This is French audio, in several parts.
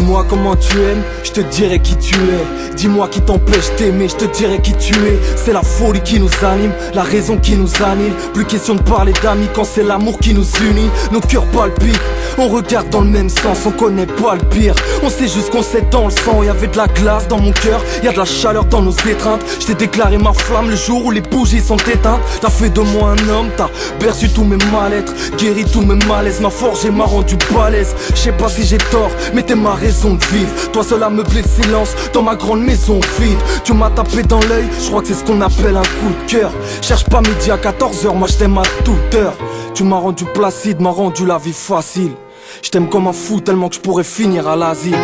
Dis-moi comment tu aimes, je te dirai qui tu es. Dis-moi qui t'empêche d'aimer, je te dirai qui tu es. C'est la folie qui nous anime, la raison qui nous annule. Plus question de parler d'amis quand c'est l'amour qui nous unit. Nos cœurs palpitent, on regarde dans le même sens, on connaît pas le pire. On sait juste qu'on sait dans le sang, y'avait de la glace dans mon cœur, y'a de la chaleur dans nos étreintes. Je t'ai déclaré ma flamme le jour où les bougies sont éteintes. T'as fait de moi un homme, t'as perçu tous mes mal-être, guéri tous mes malaises, m'a forgé, m'a rendu balèze. Je sais pas si j'ai tort, mais t'es ma raison de vivre. Toi seul à meubler le silence dans ma grande maison vide. Tu m'as tapé dans l'œil, je crois que c'est ce qu'on appelle un coup de cœur. Cherche pas midi à 14h, moi je t'aime à toute heure. Tu m'as rendu placide, m'as rendu la vie facile. Je t'aime comme un fou tellement que je pourrais finir à l'asile.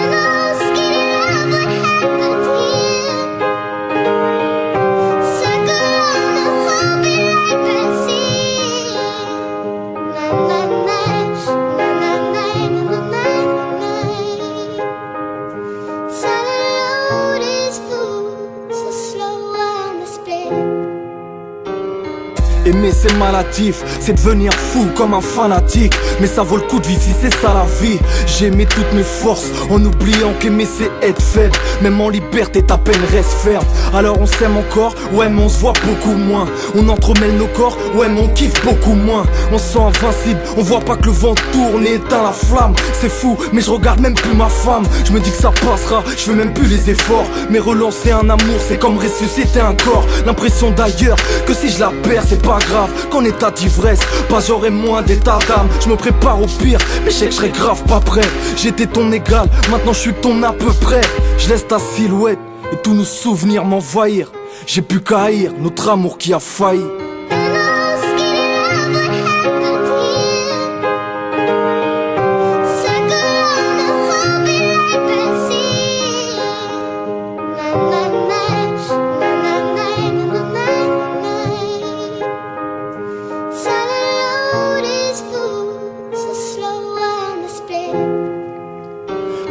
Aimer c'est maladif, c'est devenir fou comme un fanatique. Mais ça vaut le coup de vie si c'est ça la vie. J'ai aimé toutes mes forces en oubliant qu'aimer c'est être faible. Même en liberté ta peine reste ferme. Alors on s'aime encore, ouais mais on se voit beaucoup moins. On entremêle nos corps, ouais mais on kiffe beaucoup moins. On se sent invincible, on voit pas que le vent tourne et éteint la flamme. C'est fou mais je regarde même plus ma femme. Je me dis que ça passera, je fais même plus les efforts. Mais relancer un amour c'est comme ressusciter un corps. L'impression d'ailleurs que si je la perds c'est pas grave, qu'en état d'ivresse, pas j'aurai moins d'état d'âme. Je me prépare au pire, mais je sais que je serai grave pas prêt. J'étais ton égal, maintenant je suis ton à peu près. Je laisse ta silhouette et tous nos souvenirs m'envahir. J'ai plus qu'à haïr notre amour qui a failli.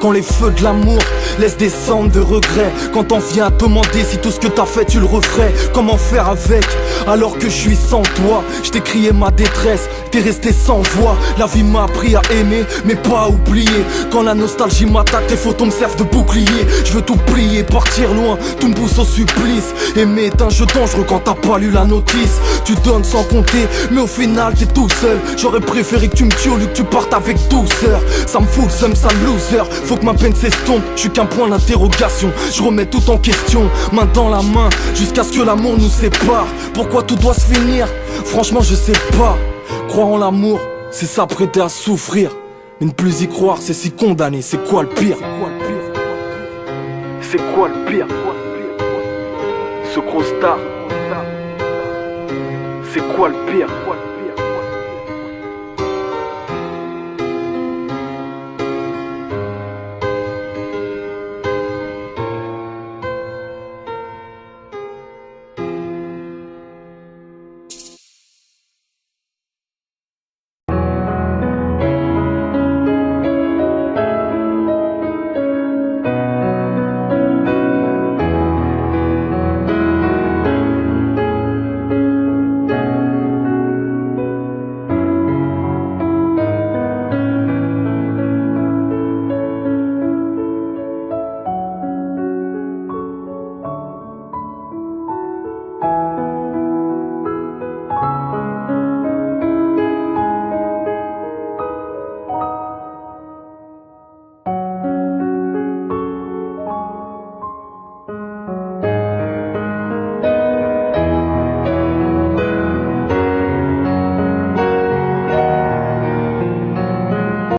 Quand les feux de l'amour laissent des cendres de regrets, quand on vient à te demander si tout ce que t'as fait tu le referais. Comment faire avec alors que je suis sans toi? Je t'ai crié ma détresse, t'es resté sans voix. La vie m'a appris à aimer mais pas à oublier. Quand la nostalgie m'attaque, tes photos me servent de bouclier. Je veux tout plier, partir loin, tout me pousse au supplice. Aimer est un jeu dangereux quand t'as pas lu la notice. Tu donnes sans compter mais au final t'es tout seul. J'aurais préféré que tu me tues au lieu que tu partes avec douceur. Ça me fout le seum, sale loser. Faut que ma peine s'estompe, je suis qu'un point d'interrogation. Je remets tout en question, main dans la main, jusqu'à ce que l'amour nous sépare. Pourquoi tout doit se finir? Franchement je sais pas. Croire en l'amour, c'est s'apprêter à souffrir. Mais ne plus y croire, c'est s'y condamner. C'est quoi le pire? C'est quoi le pire? Ce gros star. C'est quoi le pire?